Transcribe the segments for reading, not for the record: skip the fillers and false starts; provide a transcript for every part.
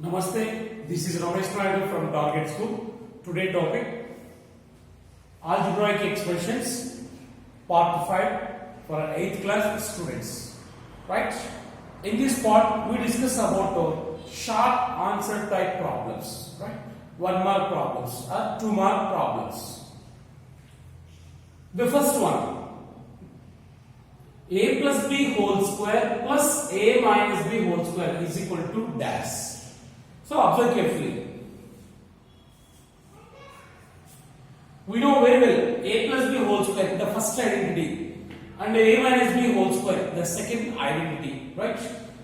Namaste, this is Ramesh Naidu from Target School. Today topic Algebraic Expressions Part 5 for 8th class students. Right? In this part we discuss about short answer type problems. Right? 1 mark problems or 2 mark problems. The first one, a plus b whole square plus a minus b whole square is equal to dash. So observe carefully. We know very well a plus b whole square, the first identity, and a minus b whole square, the second identity. Right?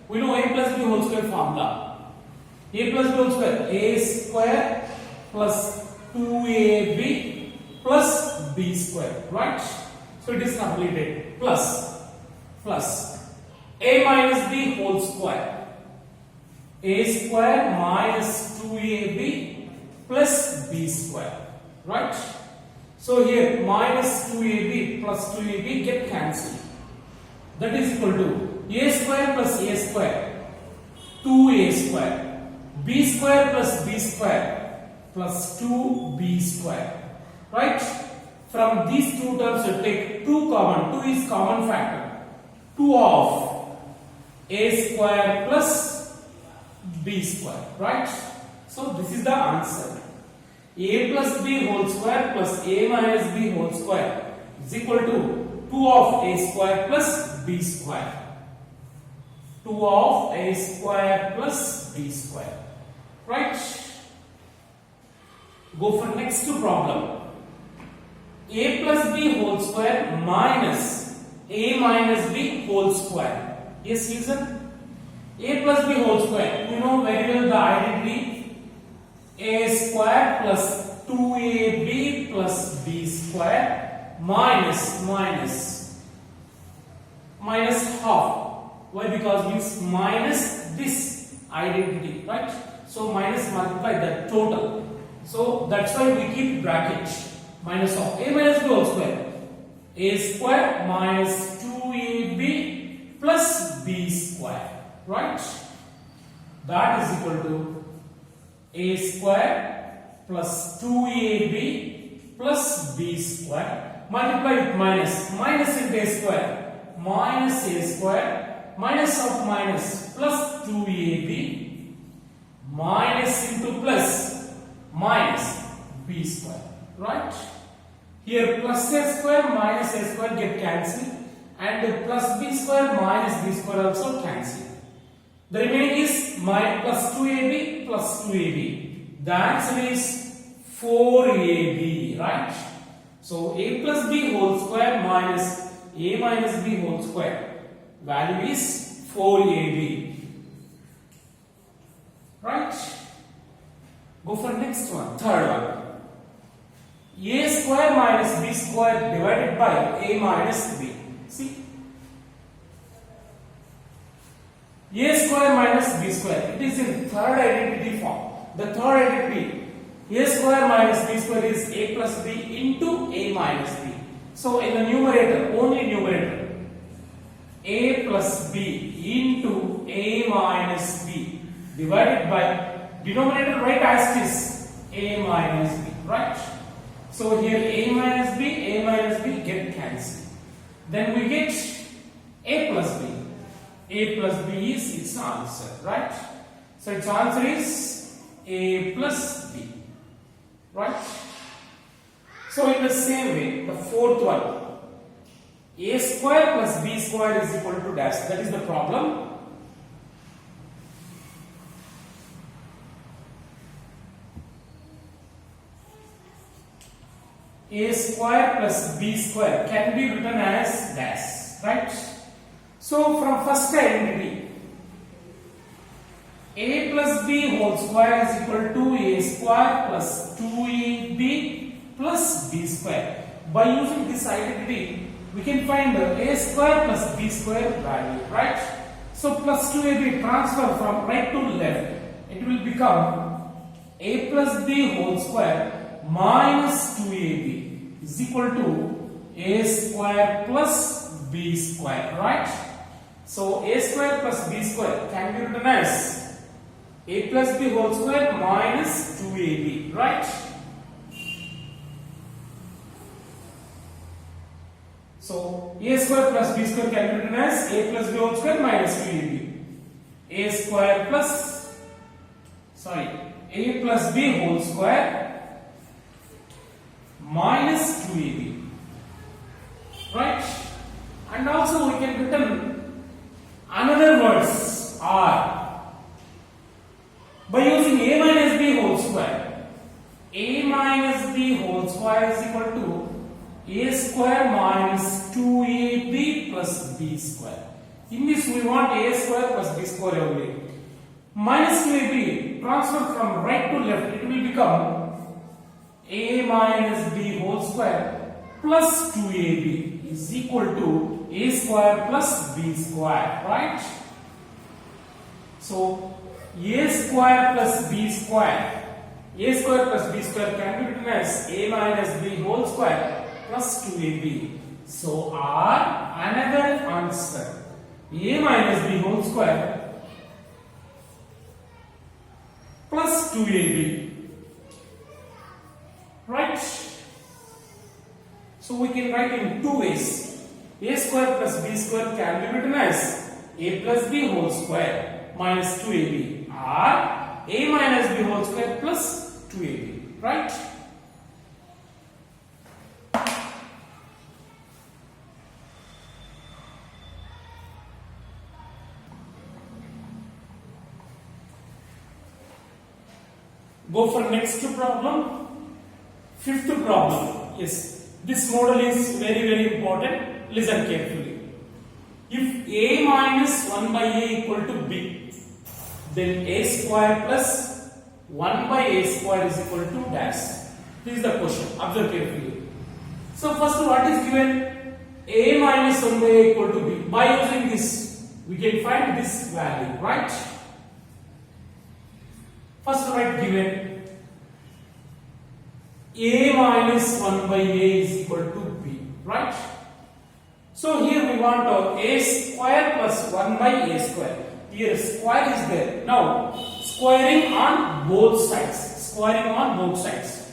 We know a plus b whole square formula. A plus b whole square, a square plus 2ab plus b square. Right? So it is completed. Plus a minus b whole square. A square minus 2ab plus b square. Right? So here minus 2ab plus 2ab get cancelled. That is equal to a square plus a square, 2a square, b square plus b square plus 2b square. Right? From these two terms you take 2 common. 2 is common factor. 2 of a square plus b square. Right? So this is the answer. A plus b whole square plus a minus b whole square is equal to 2 of a square plus b square. 2 of a square plus b square. Right? Go for next problem. A plus b whole square minus a minus b whole square. Yes, listen. A plus b whole square. You know very well the identity. A square plus 2ab plus b square minus half. Why? Because means minus this identity. Right? So minus multiply the total. So that's why we keep bracket. Minus of a minus b whole square. A square minus 2ab plus b square. Right? That is equal to a square plus 2ab plus b square multiply with minus into a square minus of minus plus 2ab minus into plus minus b square. Right? Here plus a square minus a square get cancelled and plus b square minus b square also cancelled. The remaining is plus 2ab plus 2ab. The answer is 4ab. Right? So a plus b whole square minus a minus b whole square. Value is 4ab. Right? Go for next one. Third one. A square minus b square divided by a minus b. See? A square minus b square. It is in third identity form. The third identity, a square minus b square is a plus b into a minus b. So in the numerator, only numerator, a plus b into a minus b divided by denominator right as it is a minus b. Right? So here a minus b get cancelled. Then we get a plus b. A plus b is its answer. Right? So its answer is a plus b. Right? So in the same way, the fourth one, a square plus b square is equal to dash. That is the problem. A square plus b square can be written as dash. Right? So from first identity, a plus b whole square is equal to a square plus 2ab plus b square. By using this identity, we can find a square plus b square value. Right? So plus 2ab transfer from right to left. It will become a plus b whole square minus 2ab is equal to a square plus b square. Right? So a square plus b square can be written as a plus b whole square minus 2ab, right? So a square plus b square can be written as a plus b whole square minus 2ab. A square plus, a plus b whole square minus 2ab, right? And also we can written another words are by using a minus b whole square. A minus b whole square is equal to a square minus 2ab plus b square. In this we want a square plus b square only. Minus 2ab transfer from right to left, it will become a minus b whole square plus 2ab is equal to a square plus b square, right? So a square plus b square, a square plus b square can be written as a minus b whole square plus 2ab. So our another answer, a minus b whole square plus 2ab, right? So we can write in two ways. A square plus b square can be written as a plus b whole square minus 2ab, or a minus b whole square plus 2ab, right? Go for next problem. Fifth problem. Yes, this model is very important. Listen carefully. If a minus 1 by a equal to b, then a square plus 1 by a square is equal to dash. This is the question. Observe carefully. So first, what is given? A minus 1 by a equal to b. By using this, we can find this value, right? First, write given a minus 1 by a is equal to b, right? So here we want a square plus 1 by a square. Here square is there. Now squaring on both sides. Squaring on both sides.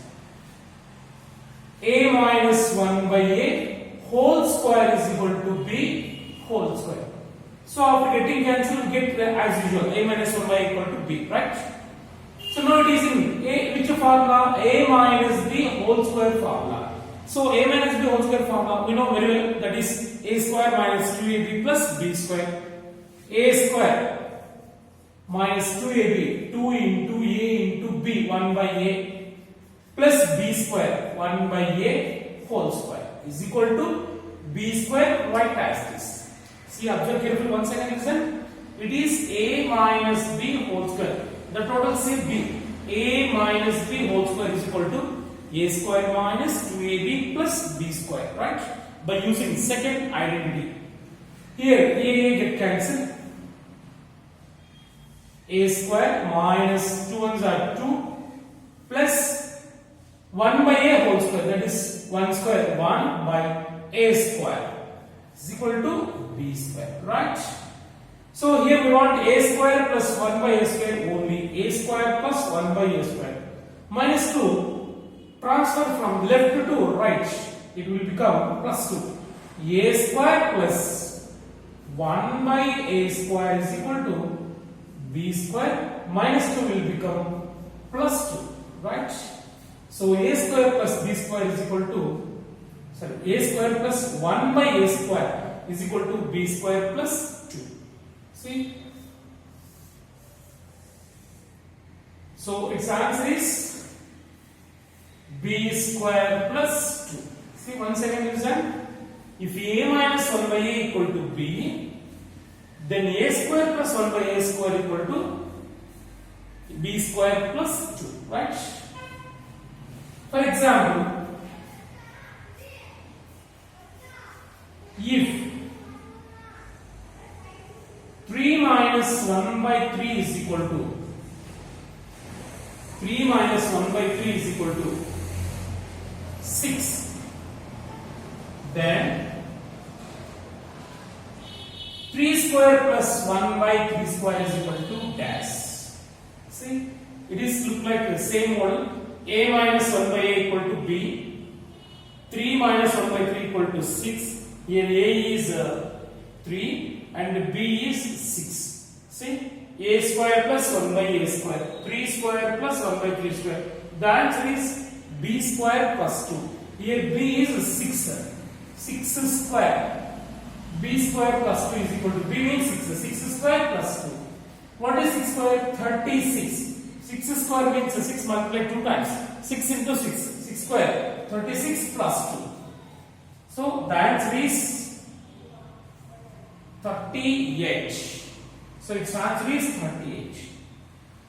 A minus 1 by a whole square is equal to b whole square. So after getting cancelled, get as usual a minus 1 by a equal to b, right? So now it is in a which formula? A minus b whole square formula. So a minus b whole square formula we know very well, that is a square minus 2ab plus b square. A square minus 2ab, 2 into a into b, 1 by a plus b square, 1 by a whole square is equal to b square. Write as this. See, observe carefully once again, listen. It is a minus b whole square. The total say b. A minus b whole square is equal to a square minus 2ab plus b square, right? By using second identity. Here a get cancelled. A square minus 2 ones are 2 plus 1 by a whole square, that is 1 square, 1 by a square is equal to b square, right? So here we want a square plus 1 by a square only. A square plus 1 by a square minus 2, transfer from left to right, it will become plus 2. A square plus 1 by a square is equal to b square, minus 2 will become plus 2, right? So a square plus b square is equal to, a square plus 1 by a square is equal to b square plus 2. See? So its answer is b square plus 2. See, once again listen. If a minus 1 by a equal to b, then a square plus 1 by a square equal to b square plus 2, right? For example, if 3 minus 1 by 3 is equal to 3 minus 1 by 3 is equal to 6, then 3 square plus 1 by 3 square is equal to dash. See, it is look like the same model. A minus 1 by A equal to B. 3 minus 1 by 3 equal to 6. Here A is 3 and B is 6. See, A square plus 1 by A square. 3 square plus 1 by 3 square. The answer is B square plus 2. Here B is 6. 6 square. B square plus 2 is equal to B means 6. 6 square plus 2. What is 6 square? 36. 6 square means 6 multiplied 2 times. 6 into 6. 6 square. 36 plus 2. So the answer is 38. So its answer is 38.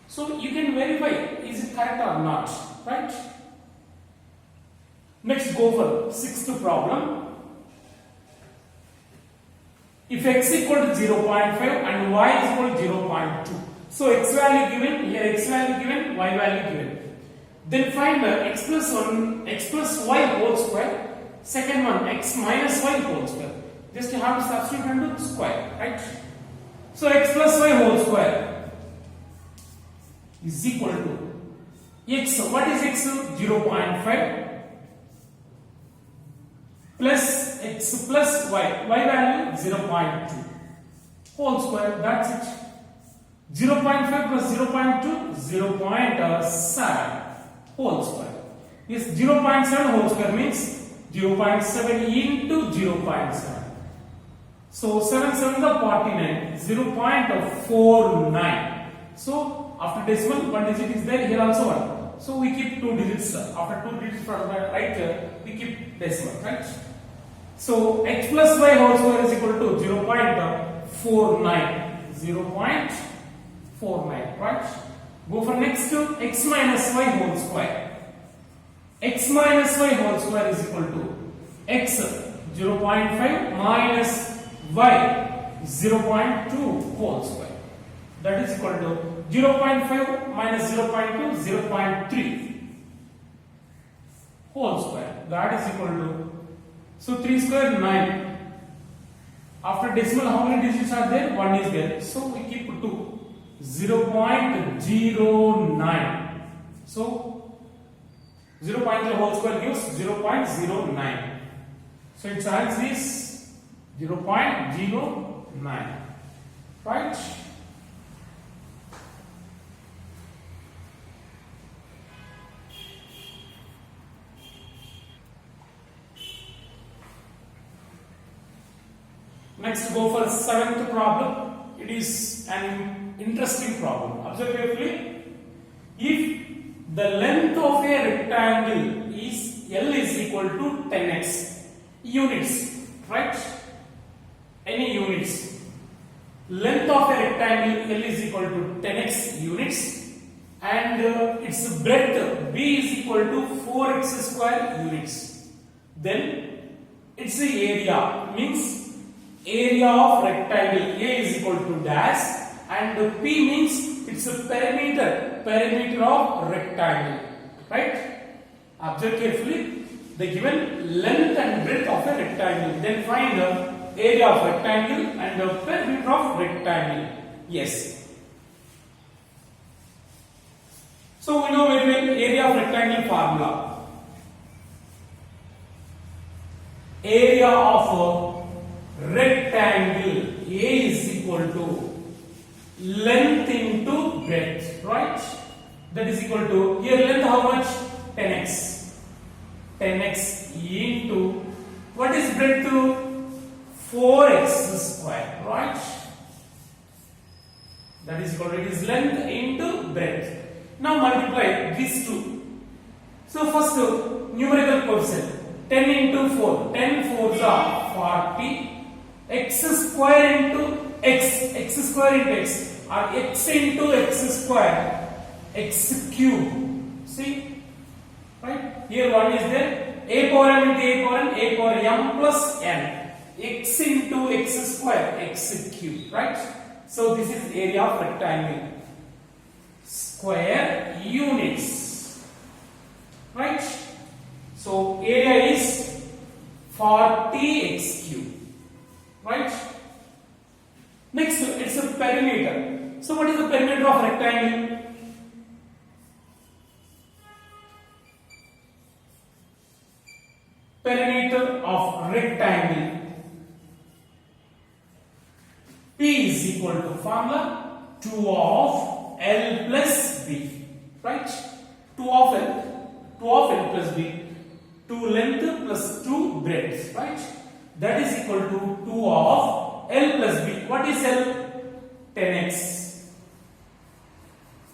So you can verify is it correct or not, right? Next, go for sixth problem. If x equal to 0.5 and y is equal to 0.2. So x value given, here x value given, y value given. Then find x plus 1, x plus y whole square. Second one, x minus y whole square. Just you have to substitute and do square, right? So x plus y whole square is equal to x. What is x? 0.5 plus x plus y. Y value 0.2 whole square. That's it. 0.5 plus 0.2 0.7 whole square. Yes, 0.7 whole square means 0.7 into 0.7. So 7 7 the 49, 0.49. So after decimal, one digit is there, here also one. So we keep two digits. After two digits from the right, we keep decimal, right? So x plus y whole square is equal to 0.49. 0.49, right? Go for next to x minus y whole square. X minus y whole square is equal to x 0.5 minus y 0.2 whole square. That is equal to 0.5 minus 0.2 0.3 whole square. That is equal to, so 3 square 9. After decimal, how many digits are there? 1 is there. So we keep 2. 0.09. So 0.0 whole square gives 0.09. So its answer is 0.09. Right? Next, go for seventh problem. It is an interesting problem. Observe carefully. If the length of a rectangle is L is equal to 10x units, right? Any units. Length of a rectangle L is equal to 10x units and its breadth B is equal to 4x square units. Then its area means area of rectangle A is equal to dash and P means it's a perimeter of rectangle, right? Observe carefully the given length and breadth of a rectangle. Then find the area of rectangle and the perimeter of rectangle. Yes. So we know very well area of rectangle formula. Area of rectangle A is equal to length into breadth, right? That is equal to, here length how much? 10x. 10x into, what is breadth? 4x square, right? That is equal to, it is length into breadth. Now multiply these two. So first numerical coefficient 10 into 4, 10 4s are 40. X square into x, x square into x, or x into x square, x cube. See, right? Here one is there, a power m into a power n, a power m plus n, x into x square, x cube, right? So this is area of rectangle. Square units, right? So area is 40x cube. Right? Next, it's a perimeter. So what is the perimeter of rectangle? rectangle, P is equal to formula 2 of L plus B, right? 2 of L plus B, 2 length plus 2 breadth, right? That is equal to 2 of L plus B. What is L? 10x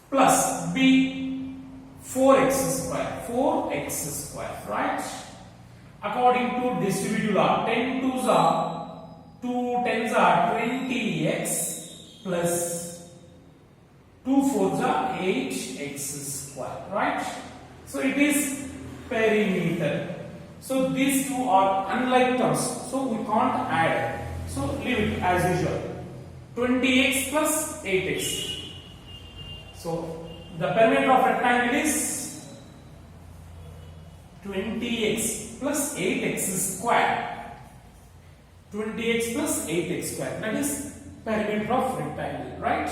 plus B 4x square, right? According to distributive law, 10 2s are 2 10s are 20x plus 2 4s are 8x square, right? So it is perimeter. So these two are unlike terms, so we can't add. So leave it as usual. 20x plus 8x. So the perimeter of rectangle is 20x plus 8x square. 20x plus 8x square. That is perimeter of rectangle, right?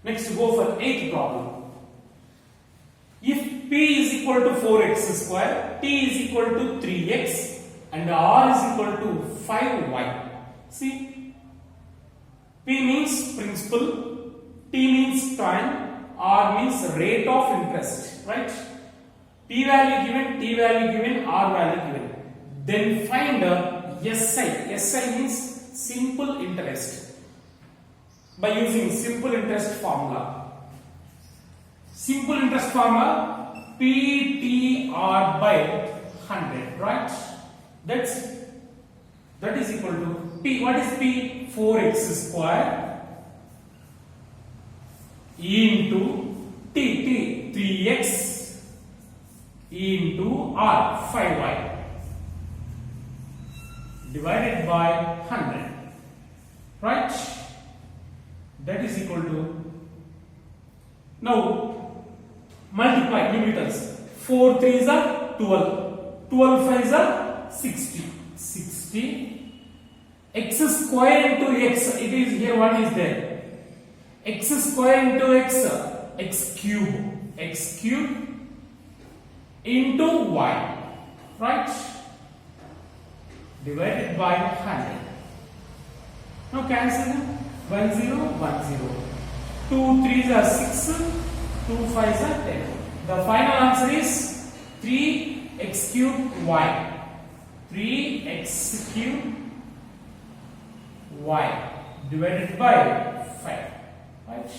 Next, go for 8th problem. If P is equal to 4x square, T is equal to 3x, and R is equal to 5y. See, P means principal, T means time, R means rate of interest, right? P value given, T value given, R value given. Then find SI. SI means simple interest by using simple interest formula. Simple interest formula PTR by 100, right? That is equal to P. What is P? 4x square into T 3x into R 5y divided by 100, right? That is equal to, now multiply numerators. 4 3s are 12, 12 5s are 60, 60 x square into x, it is here, one is there, x square into x cube into y, right, divided by 100. Now cancel 1 0 1 0, 2 3s are 6, 2 5s are 10. The final answer is 3x cube y, 3x cube y divided by 5, right?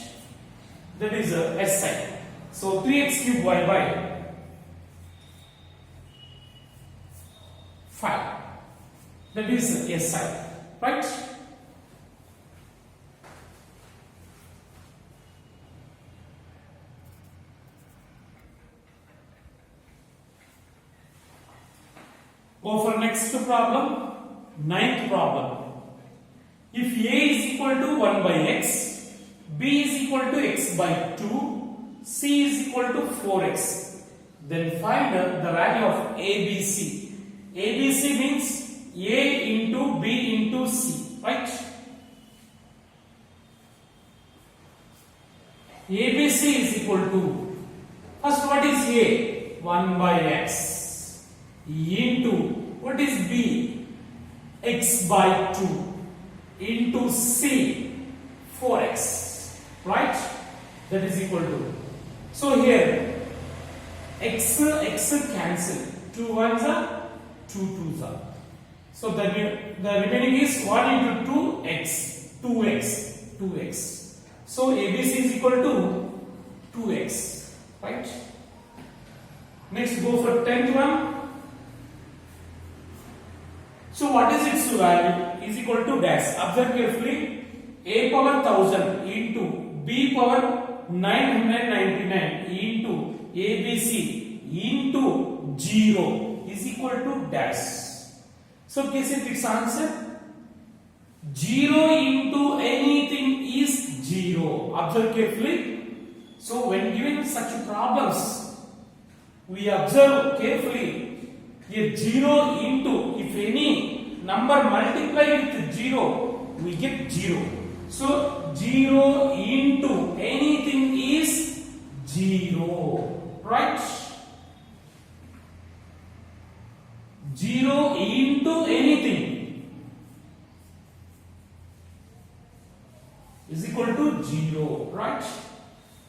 That is SI. So 3x cube y by 5. That is SI, right? Go for next problem, 9th problem. If A is equal to 1 by x, B is equal to x by 2, C is equal to 4x, then find the value of ABC. ABC means A into B into C, right? ABC is equal to, first what is A? 1 by x into, what is B? X by 2 into C 4x, right? That is equal to, so here x cancel, 2 1s are 2 2s are, so the remaining is 1 into 2x, 2x, so ABC is equal to 2x, right? Next, go for 10th one. So what is its value? Is equal to dash. Observe carefully. A power 1000 into B power 999 into ABC into 0 is equal to dash. So guess it, its answer. 0 into anything is 0. Observe carefully. So when given such problems, we observe carefully. A 0 into, if any number multiply with 0, we get 0. So 0 into anything is 0, right? 0 into anything is equal to 0, right?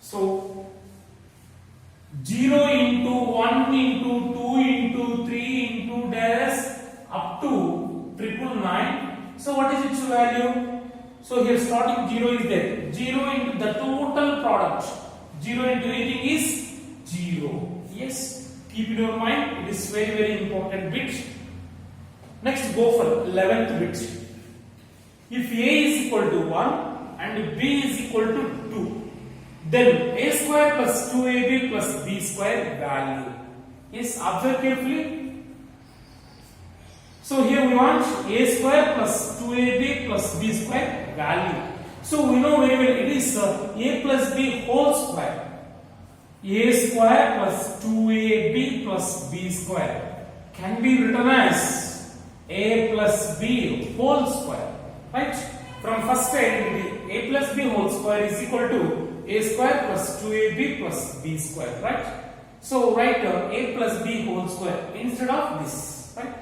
So 0 into 1 into 2 into 3 into dash up to 999. So what is its value? So here starting 0 is there. 0 into the total product. 0 into anything is 0. Yes. Keep in your mind. It is very important bit. Next go for 11th bit. If A is equal to 1 and B is equal to 2, then A square plus 2AB plus B square value. Yes, observe carefully. So here we want A square plus 2AB plus B square value. So we know very well it is A plus B whole square. A square plus 2AB plus B square can be written as A plus B whole square. Right? From first identity, A plus B whole square is equal to A square plus 2AB plus B square. Right? So write A plus B whole square instead of this. Right?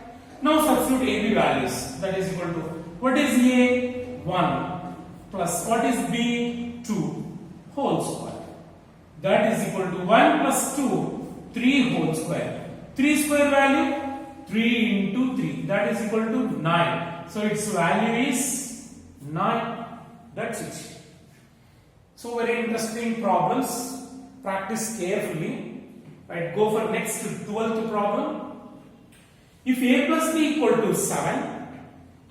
Now substitute AB values. That is equal to, what is A? 1 plus what is B? 2 whole square. That is equal to 1 plus 2, 3 whole square. 3 square value? 3 into 3. That is equal to 9. So its value is 9. That's it. So very interesting problems. Practice carefully. Right, go for next 12th problem. If A plus B equal to 7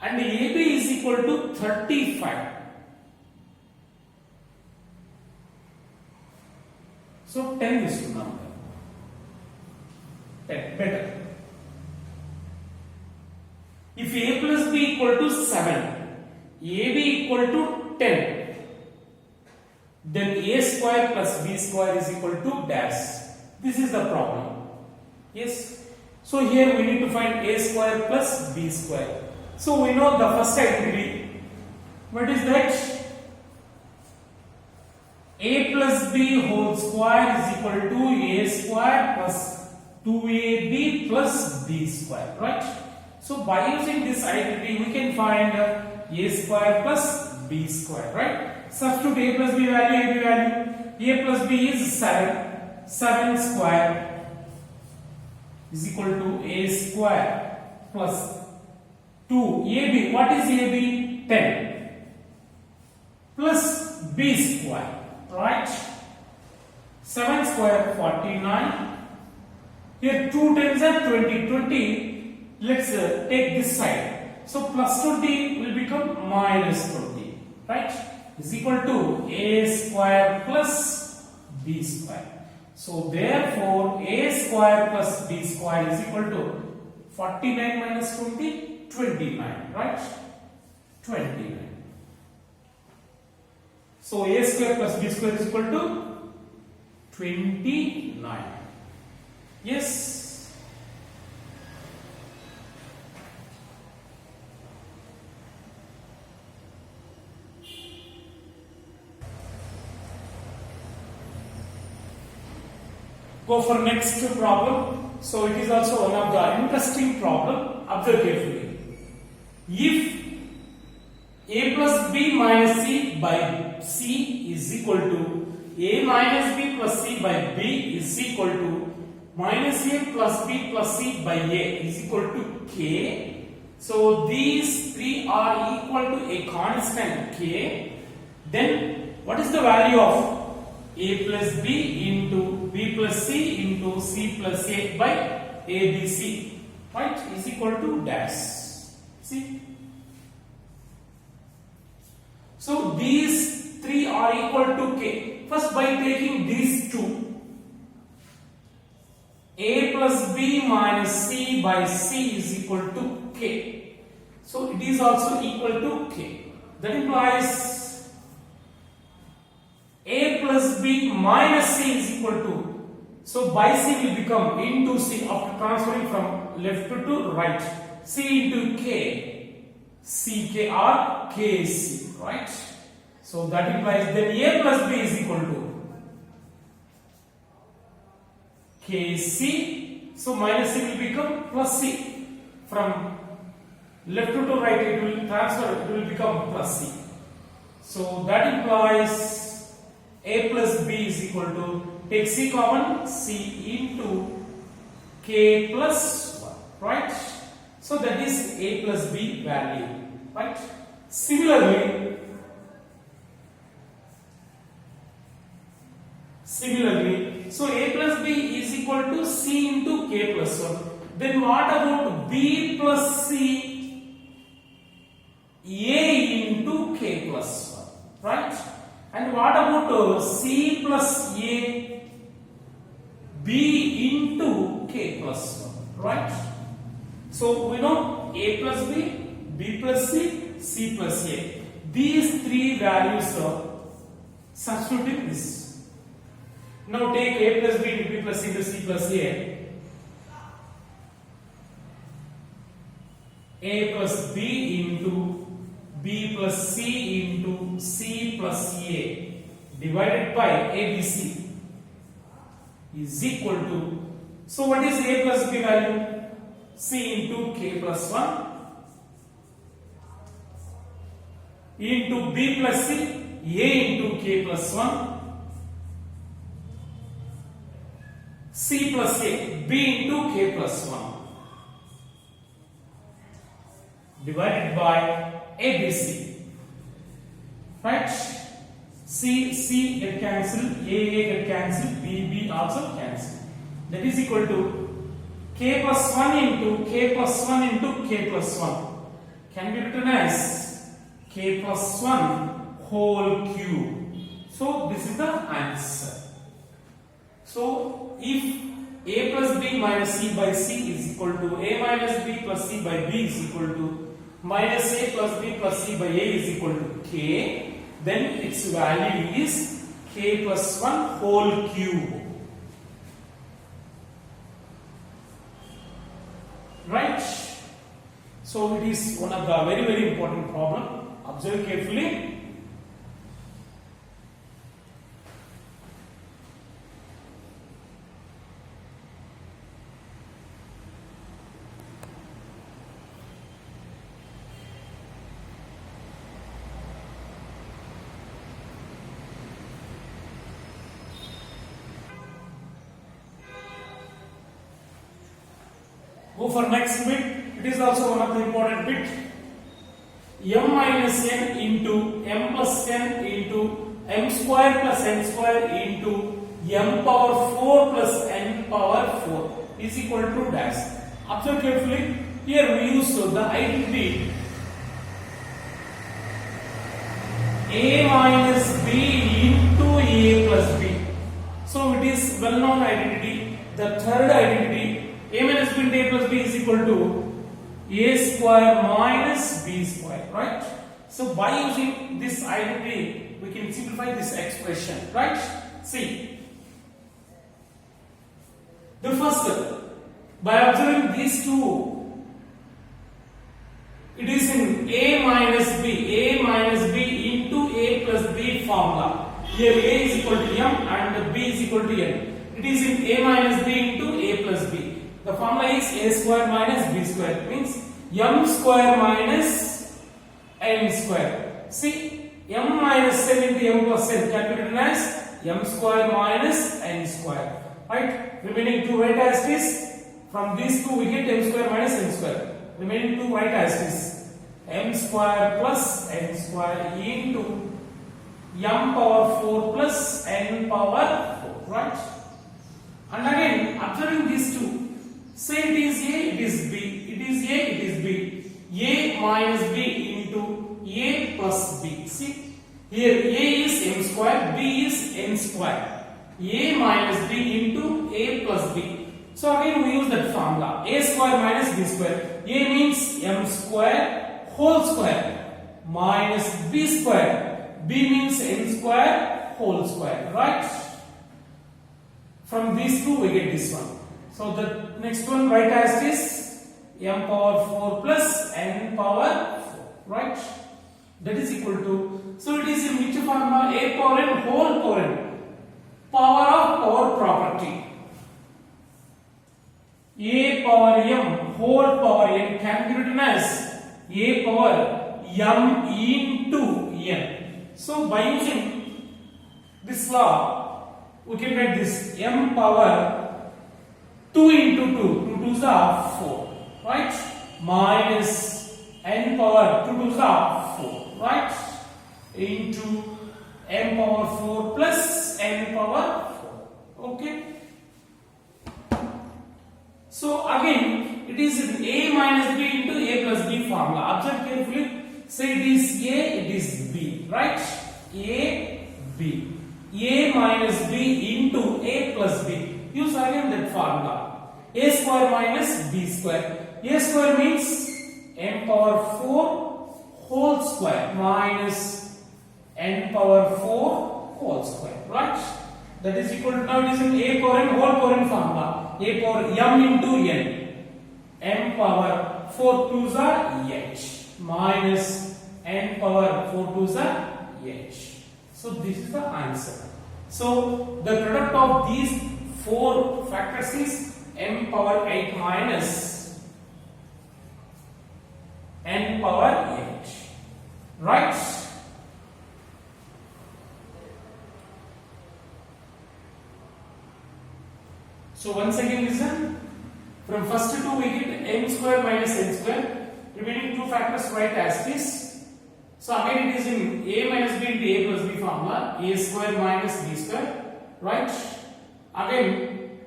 and AB is equal to 35. So 10 is to number. 10, better. If A plus B equal to 7, AB equal to 10, then A square plus B square is equal to dash. This is the problem. Yes. So here we need to find A square plus B square. So we know the first identity. What is that? A plus B whole square is equal to A square plus 2AB plus B square. Right? So by using this identity we can find A square plus B square. Right? Substitute A plus B value, AB value. A plus B is 7. 7 square is equal to A square plus 2AB. What is AB? 10 plus B square. Right? 7 square 49. Here 2 tens are 20. 20. Let's take this side. So plus 20 will become minus 20. Right? Is equal to A square plus B square. So therefore A square plus B square is equal to 49 minus 20, 29, right? 29. So A square plus B square is equal to 29. Yes. Go for next problem. So it is also one of the interesting problem. Observe carefully. If A plus B minus C by C is equal to A minus B plus C by B is equal to minus A plus B plus C by A is equal to K. So these three are equal to a constant K. Then what is the value of A plus B into B plus C into C plus A by ABC, right, is equal to dash. See? So these three are equal to K. First, by taking these two, A plus B minus C by C is equal to K. So it is also equal to K. That implies A plus B minus C is equal to, so by C will become into C after transferring from left to right. C into K, CK or KC, right? So that implies then A plus B is equal to KC. So minus C will become plus C. From left to right it will transfer, it will become plus C. So that implies a plus b is equal to, take c common, c into k plus 1, right? So that is a plus b value, right? Similarly, so a plus b is equal to c into k plus 1. Then what about b plus c, a into k plus 1, right? And what about c plus a, b into k plus 1, right? So we know a plus b, b plus c, c plus a. These three values are substituting this. Now take a plus b into b plus c into c plus a. A plus b into b plus c into c plus a divided by abc is equal to, so what is a plus b value? C into k plus 1 into b plus c, a into k plus 1, c plus a, b into k plus 1 divided by abc, right? C get cancelled, a get cancelled, b also cancelled. That is equal to k plus 1 into k plus 1 into k plus 1 can be written as k plus 1 whole cube. So this is the answer. So if a plus b minus c by c is equal to a minus b plus c by b is equal to minus a plus b plus c by a is equal to k, then its value is k plus 1 whole cube, right? So it is one of the very, very important problem. Observe carefully. Go for next bit. It is also one of the important bit. M minus n into m plus n into m square plus n square into m power 4 plus n power 4 is equal to dash. Observe carefully. Here we use the identity a minus b into a plus b. So it is well known identity. The third identity, a minus b into a plus b is equal to a square minus b square, right? So by using this identity, we can simplify this expression, right? See, the first, by observing these two, it is in a minus b into a plus b formula. Here a is equal to m and b is equal to n. It is in a minus b into a plus b. The formula is a square minus b square, means m square minus n square. See, m minus n into m plus n can be written as m square minus n square, right? Remaining two write as it is. From these two we get m square minus n square. Remaining two write as it is. M square plus n square into m power 4 plus n power 4, right? And again, observing these two, say it is a, it is b, it is a, it is b, a minus b into a plus b. See, here a is m square, b is n square, a minus b into a plus b. So again we use that formula, a square minus b square. A means m square whole square minus b square, b means n square whole square, right? From these two we get this one. So the next one write as this, m power 4 plus n power 4, right? That is equal to, so it is in which formula? A power n whole power n, power of power property. A power m whole power n can be written as a power m into n. So by using this law, we can write this m power 2 into 2, 2 2s are 4, right? Minus n power 2 2s are 4, right? Into m power 4 plus n power 4, okay? So again, it is a minus b into a plus b formula. Observe carefully. Say it is a, it is b, right? A, b. A minus b into a plus b. Use again that formula. A square minus b square. A square means m power 4 whole square minus n power 4 whole square, right? That is equal to, now it is in a power n whole power n formula. A power m into n. M power 4 2s are h minus n power 4 2s are h. So this is the answer. So the product of these four factors is m power 8 minus n power h, right? So once again listen, from first two we get m square minus n square, remaining two factors write as this. So again it is in a minus b into a plus b formula, a square minus b square, right? Again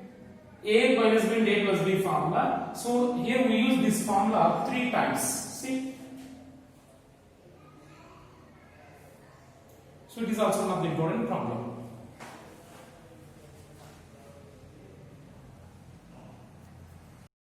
a minus b into a plus b formula. So here we use this formula 3 times, see? So it is also one of the important problem.